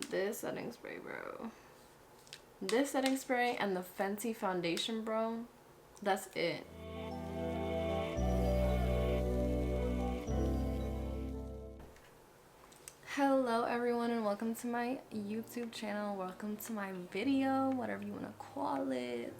This setting spray, bro. This setting spray and the Fenty foundation, bro. That's it. Hello everyone and welcome to my YouTube channel. Welcome to my video, whatever you want to call it.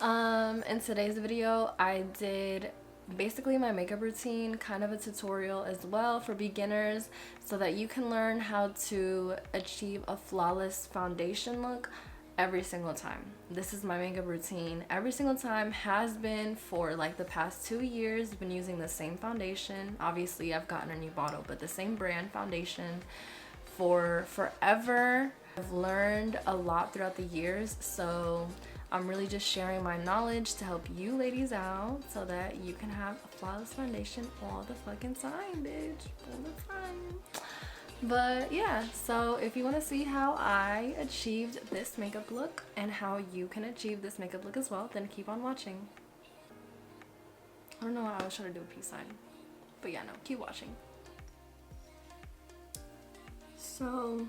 In today's video I did basically my makeup routine, kind of a tutorial as well for beginners so that you can learn how to achieve a flawless foundation look every single time. This is my makeup routine every single time, has been for like the past 2 years. Been using the same foundation. Obviously I've gotten a new bottle, but the same brand foundation for forever. I've learned a lot throughout the years, so I'm really just sharing my knowledge to help you ladies out so that you can have a flawless foundation all the fucking time, bitch, all the time. But yeah, so if you want to see how I achieved this makeup look and how you can achieve this makeup look as well, then keep on watching. I don't know why I was trying to do a peace sign, but yeah, no, keep watching. So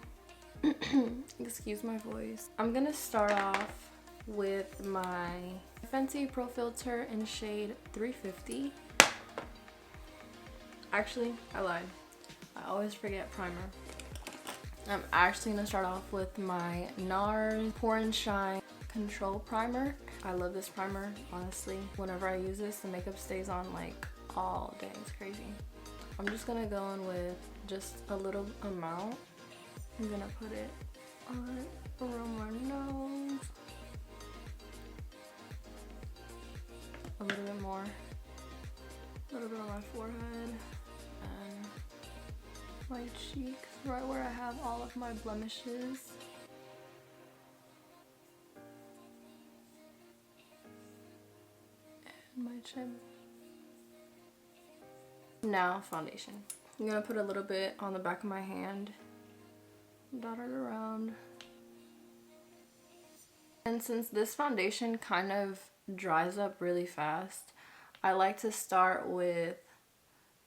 excuse my voice. I'm gonna start off with my Fenty Pro Filter in shade 350. Actually, I lied. I always forget primer. I'm actually gonna start off with my NARS Pour and Shine Control Primer. I love this primer, honestly. Whenever I use this, the makeup stays on like all day. It's crazy. I'm just gonna go in with just a little amount. I'm gonna put it on around my nose. A little bit more. A little bit on my forehead. And my cheeks, right where I have all of my blemishes. And my chin. Now foundation. I'm gonna put a little bit on the back of my hand. Dot it around. And since this foundation kind of dries up really fast, I like to start with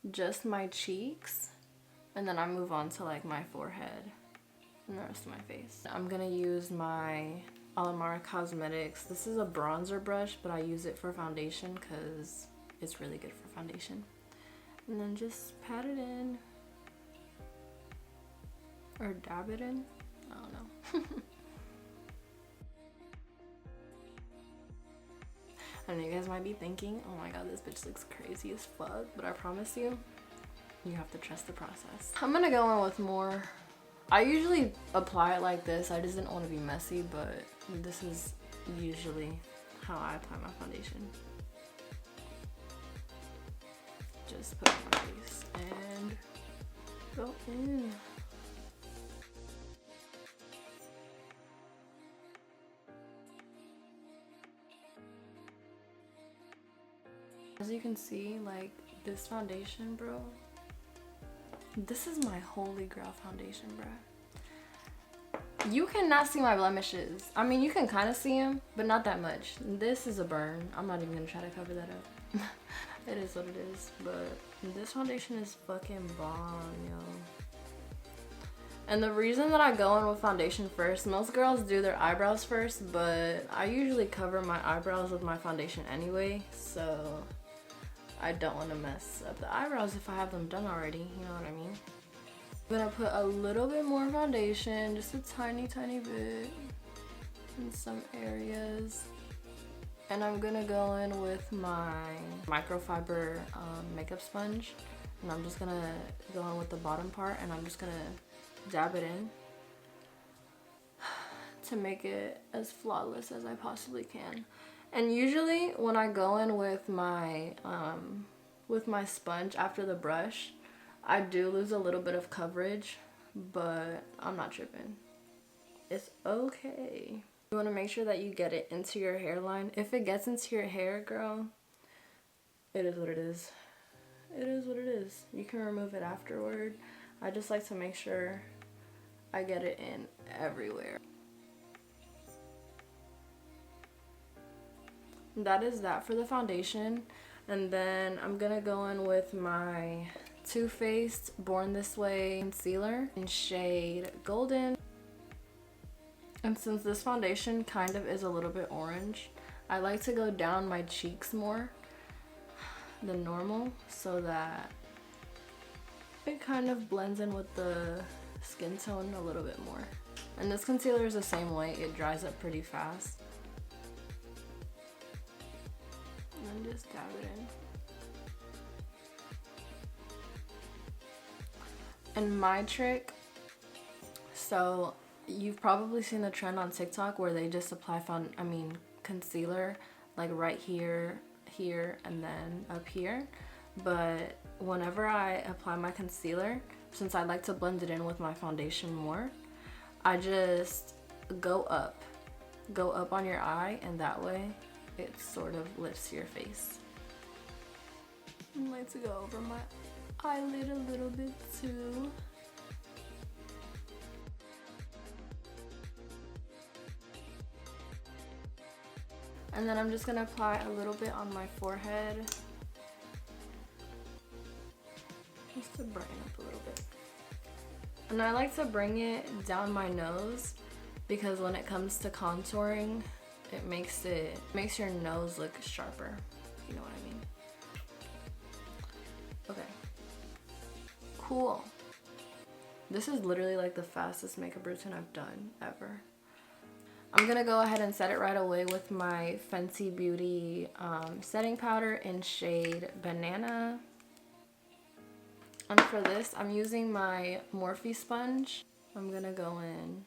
just my cheeks and then I move on to like my forehead and the rest of my face. I'm gonna use my Alamara Cosmetics. This is a bronzer brush, but I use it for foundation because it's really good for foundation. And then just pat it in or dab it in. I don't know. I know you guys might be thinking, oh my god, this bitch looks crazy as fuck, but I promise you, you have to trust the process. I'm gonna go in with more. I usually apply it like this. I just didn't want to be messy, but this is usually how I apply my foundation. Just put it on my face and go in. As you can see, like this foundation, bro, this is my holy grail foundation, bro. You cannot see my blemishes. I mean, you can kind of see them, but not that much. This is a burn. I'm not even gonna try to cover that up. It is what it is, but this foundation is fucking bomb, yo. And the reason that I go in with foundation first, most girls do their eyebrows first, but I usually cover my eyebrows with my foundation anyway, so I don't want to mess up the eyebrows if I have them done already, you know what I mean? I'm gonna put a little bit more foundation, just a tiny bit in some areas. And I'm gonna go in with my microfiber makeup sponge, and I'm just gonna go in with the bottom part and I'm just gonna dab it in to make it as flawless as I possibly can. And usually when I go in with my sponge after the brush, I do lose a little bit of coverage, but I'm not tripping. It's okay. You want to make sure that you get it into your hairline. If it gets into your hair, girl, it is what it is. It is what it is. You can remove it afterward. I just like to make sure I get it in everywhere. That is that for the foundation. And then I'm gonna go in with my Too Faced Born This Way concealer in shade Golden. And since this foundation kind of is a little bit orange, I like to go down my cheeks more than normal so that it kind of blends in with the skin tone a little bit more. And this concealer is the same way, it dries up pretty fast. And then just dab it in. And my trick, so you've probably seen the trend on TikTok where they just apply concealer like right here, here, and then up here. But whenever I apply my concealer, since I like to blend it in with my foundation more, I just go up on your eye, and that way it sort of lifts your face. I like to go over my eyelid a little bit too. And then I'm just gonna apply a little bit on my forehead, just to brighten up a little bit. And I like to bring it down my nose because when it comes to contouring, it makes your nose look sharper, you know what I mean. Okay, cool. This is literally like the fastest makeup routine I've done ever. I'm gonna go ahead and set it right away with my Fenty Beauty setting powder in shade Banana. And for this, I'm using my Morphe sponge. I'm gonna go in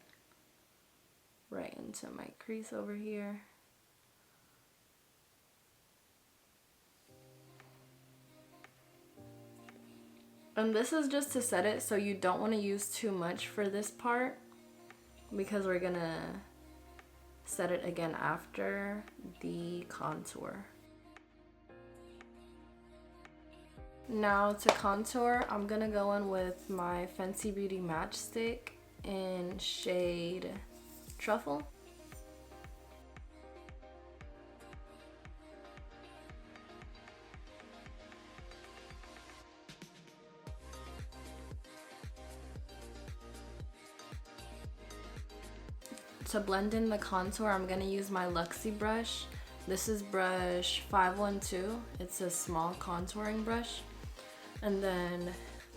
right into my crease over here. And this is just to set it, so you don't want to use too much for this part because we're gonna set it again after the contour. Now to contour, I'm gonna go in with my Fenty Beauty Matchstick in shade Truffle. To blend in the contour, I'm gonna use my Luxie brush. This is brush 512. It's a small contouring brush. And then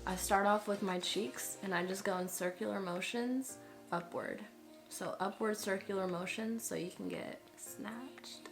I start off with my cheeks and I just go in circular motions upward. So upward circular motions so you can get snatched.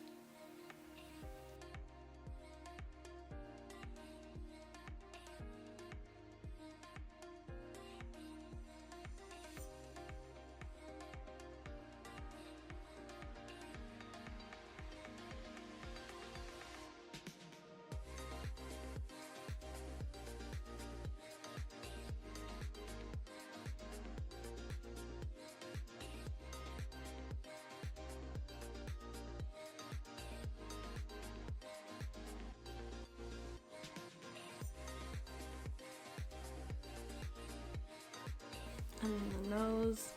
And the nose.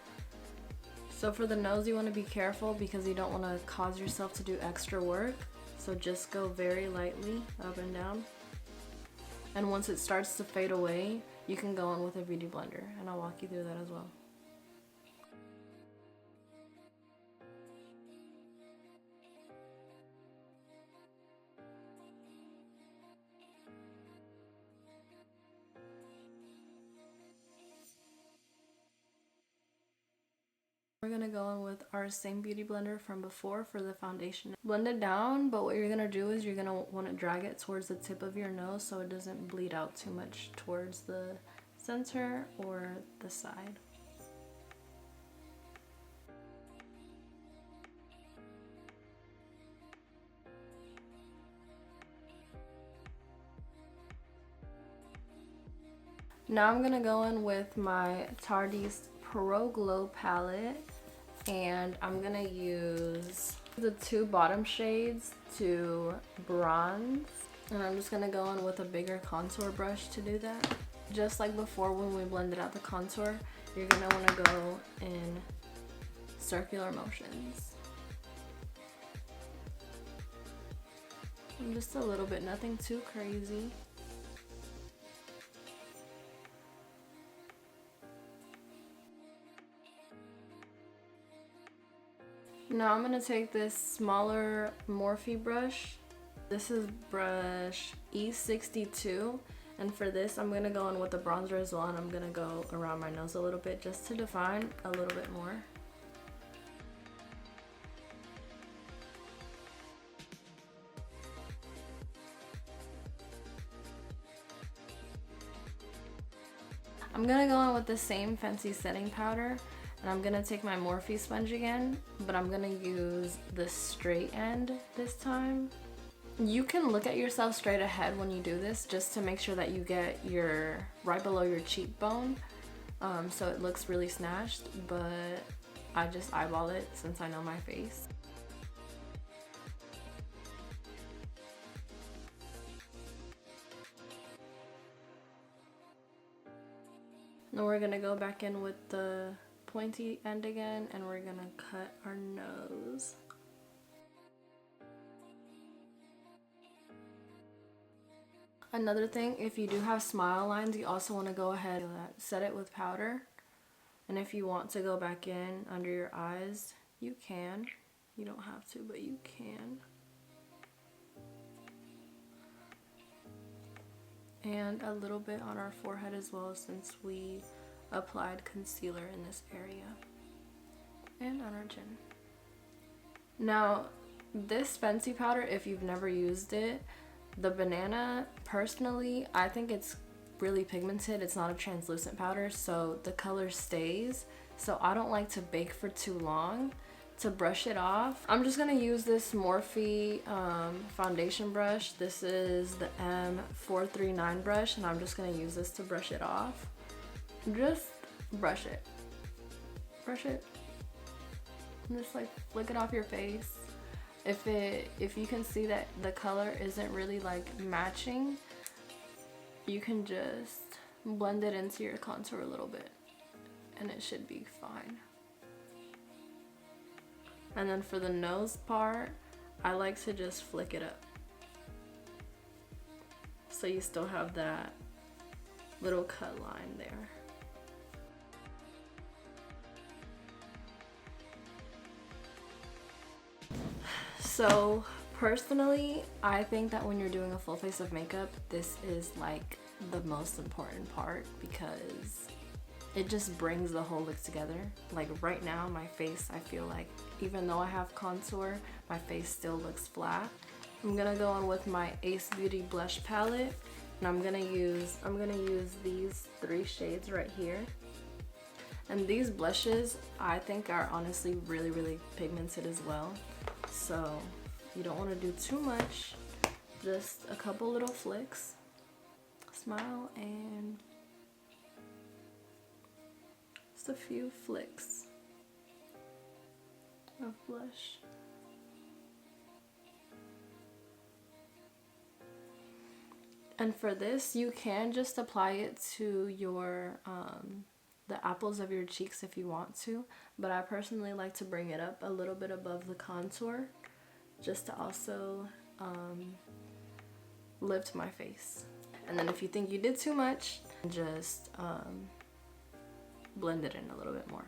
So for the nose, you want to be careful because you don't want to cause yourself to do extra work. So just go very lightly up and down. And once it starts to fade away, you can go in with a beauty blender, and I'll walk you through that as well. We're gonna go in with our same beauty blender from before for the foundation. Blend it down, but what you're gonna do is you're gonna want to drag it towards the tip of your nose so it doesn't bleed out too much towards the center or the side. Now I'm gonna go in with my Tarte's Pro Glow palette, and I'm gonna use the two bottom shades to bronze, and I'm just gonna go in with a bigger contour brush to do that. Just like before when we blended out the contour, you're gonna want to go in circular motions. And just a little bit, nothing too crazy. Now I'm gonna take this smaller Morphe brush. This is brush E62. And for this, I'm gonna go in with the bronzer as well, and I'm gonna go around my nose a little bit just to define a little bit more. I'm gonna go in with the same Fenty setting powder, and I'm gonna take my Morphe sponge again, but I'm gonna use the straight end this time. You can look at yourself straight ahead when you do this just to make sure that you get your right below your cheekbone, so it looks really snatched, but I just eyeball it since I know my face. Now we're gonna go back in with the pointy end again, and we're gonna cut our nose. Another thing, if you do have smile lines, you also want to go ahead and set it with powder. And if you want to go back in under your eyes, you can. You don't have to, but you can. And a little bit on our forehead as well, since we applied concealer in this area. And on our chin. Now, this Fenty powder, if you've never used it, the banana, personally, I think it's really pigmented. It's not a translucent powder, so the color stays. So I don't like to bake for too long. To brush it off, I'm just gonna use this Morphe foundation brush. This is the M439 brush, and I'm just gonna use this to brush it off. Just brush it. Brush it. And just like flick it off your face. If you can see that the color isn't really like matching, you can just blend it into your contour a little bit and it should be fine. And then for the nose part, I like to just flick it up, so you still have that little cut line there. So personally, I think that when you're doing a full face of makeup, this is like the most important part, because it just brings the whole look together. Like right now, my face, I feel like even though I have contour, my face still looks flat. I'm gonna go on with my Ace Beauty blush palette, and I'm gonna use these 3 shades right here. And these blushes, I think, are honestly really pigmented as well. So you don't want to do too much, just a couple little flicks. Smile and just a few flicks of blush. And for this, you can just apply it to your the apples of your cheeks if you want to, but I personally like to bring it up a little bit above the contour, just to also lift my face. And then if you think you did too much, just blend it in a little bit more.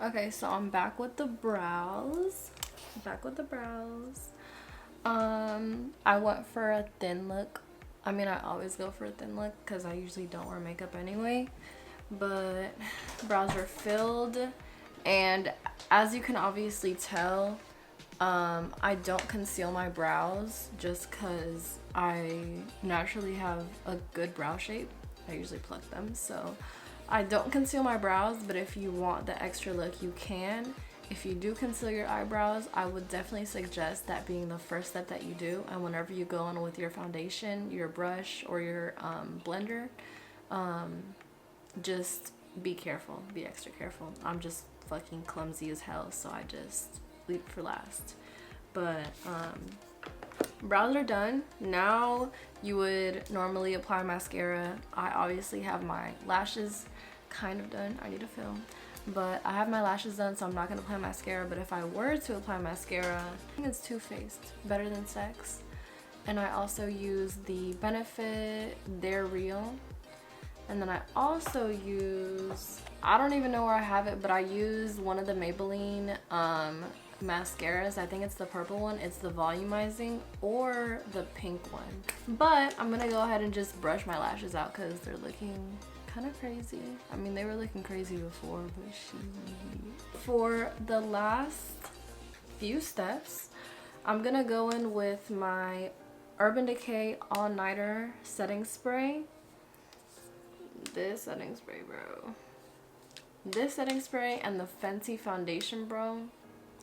Okay, so I'm back with the brows. I went for a thin look. I mean, I always go for a thin look because I usually don't wear makeup anyway, but brows are filled, and as you can obviously tell, I don't conceal my brows just because I naturally have a good brow shape. I usually pluck them, so I don't conceal my brows, but if you want the extra look, you can. If you do conceal your eyebrows, I would definitely suggest that being the first step that you do, and whenever you go in with your foundation, your brush, or your blender, just be careful, be extra careful. I'm just fucking clumsy as hell, so I just leave it for last. But brows are done. Now you would normally apply mascara. I obviously have my lashes kind of done. I need to film. But I have my lashes done, so I'm not going to apply mascara. But if I were to apply mascara, I think it's Too Faced, Better Than Sex. And I also use the Benefit They're Real. And then I also use, I don't even know where I have it, but I use one of the Maybelline mascaras. I think it's the purple one. It's the volumizing, or the pink one. But I'm gonna go ahead and just brush my lashes out because they're looking kind of crazy. I mean, they were looking crazy before, but for the last few steps, I'm gonna go in with my Urban Decay All Nighter setting spray. This setting spray, bro. This setting spray and the Fenty foundation, bro.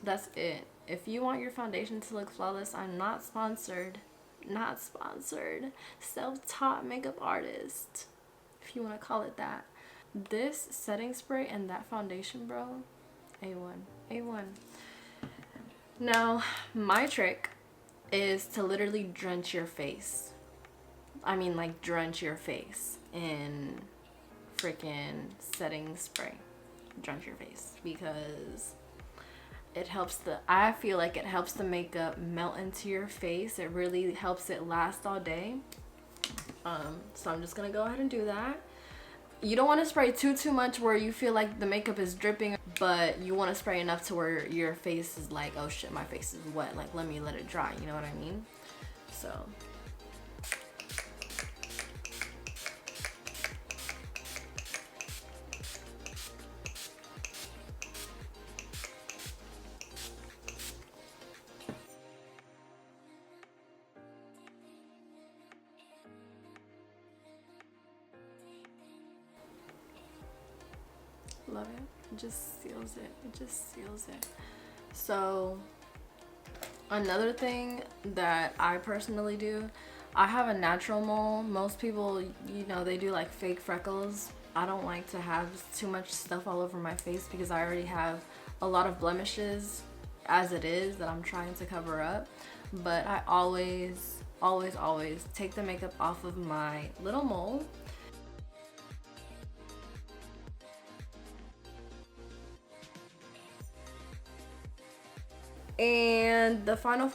That's it. If you want your foundation to look flawless, I'm not sponsored. Not sponsored. Self-taught makeup artist, if you want to call it that. This setting spray and that foundation, bro. A1. A1. Now, my trick is to literally drench your face. I mean, like, drench your face in freaking setting spray. Drench your face, because it helps I feel like it helps the makeup melt into your face. It really helps it last all day. So I'm just gonna go ahead and do that. You don't want to spray too much where you feel like the makeup is dripping, but you want to spray enough to where your face is like, oh shit, my face is wet, like let me let it dry, you know what I mean? So love it. It just seals it. It just seals it. So another thing that I personally do, I have a natural mole. Most people, you know, they do like fake freckles. I don't like to have too much stuff all over my face because I already have a lot of blemishes as it is that I'm trying to cover up. But I always take the makeup off of my little mole. And the final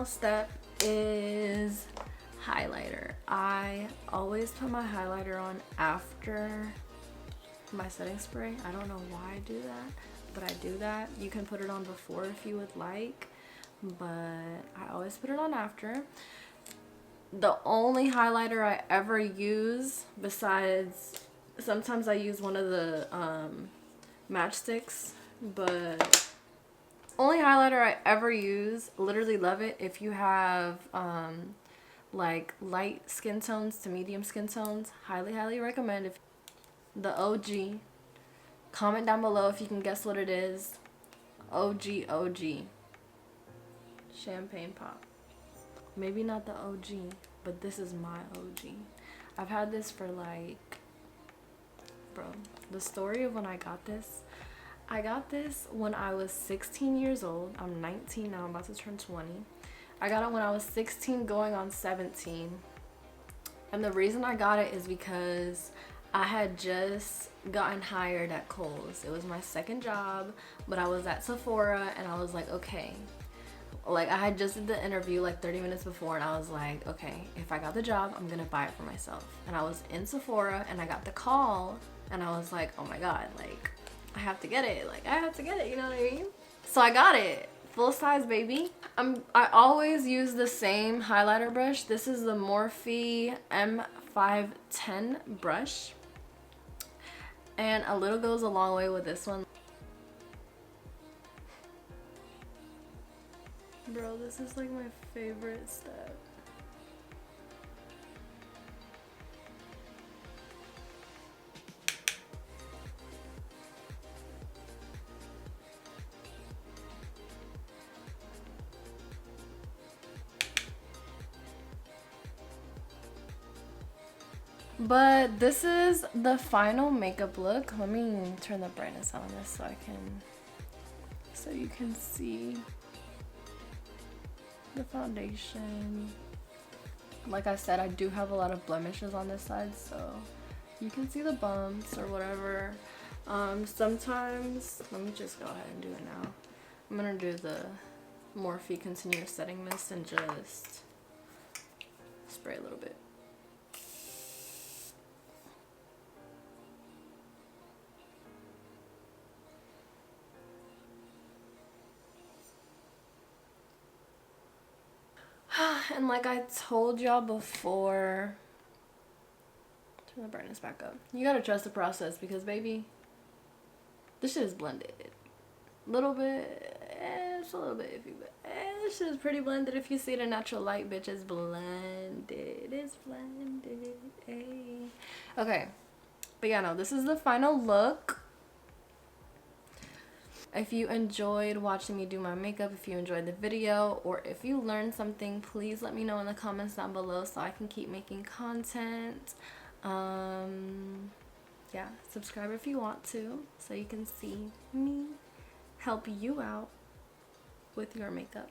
step is highlighter. I always put my highlighter on after my setting spray. I don't know why I do that, but I do that. You can put it on before if you would like, but I always put it on after. The only highlighter I ever use, besides sometimes I use one of the matchsticks, but only highlighter I ever use, literally love it, if you have like light skin tones to medium skin tones, highly recommend. If the OG, comment down below if you can guess what it is. OG Champagne Pop. Maybe not the OG, but this is my OG. I've had this for like, bro, the story of when I got this when I was 16 years old. I'm 19 now, I'm about to turn 20. I got it when I was 16 going on 17. And the reason I got it is because I had just gotten hired at Kohl's. It was my second job, but I was at Sephora and I was like, okay. Like, I had just did the interview like 30 minutes before and I was like, okay, if I got the job, I'm gonna buy it for myself. And I was in Sephora and I got the call and I was like, oh my god, like, I have to get it. Like, I have to get it, you know what I mean? So I got it. Full size, baby. I always use the same highlighter brush. This is the Morphe M510 brush. And a little goes a long way with this one. Bro, this is like my favorite step. But this is the final makeup look. Let me turn the brightness on this so you can see the foundation. Like I said, I do have a lot of blemishes on this side, so you can see the bumps or whatever. Sometimes, let me just go ahead and do it now. I'm gonna do the Morphe Continuous Setting Mist and just spray a little bit. And like I told y'all before, turn the brightness back up. You gotta trust the process because, baby, this shit is blended. Little bit, it's a little bit iffy, but this shit is pretty blended. If you see the natural light, bitch, it's blended. It's blended. Ay. Okay, but yeah, no, this is the final look. If you enjoyed watching me do my makeup, if you enjoyed the video, or if you learned something, please let me know in the comments down below so I can keep making content. Yeah, subscribe if you want to so you can see me help you out with your makeup.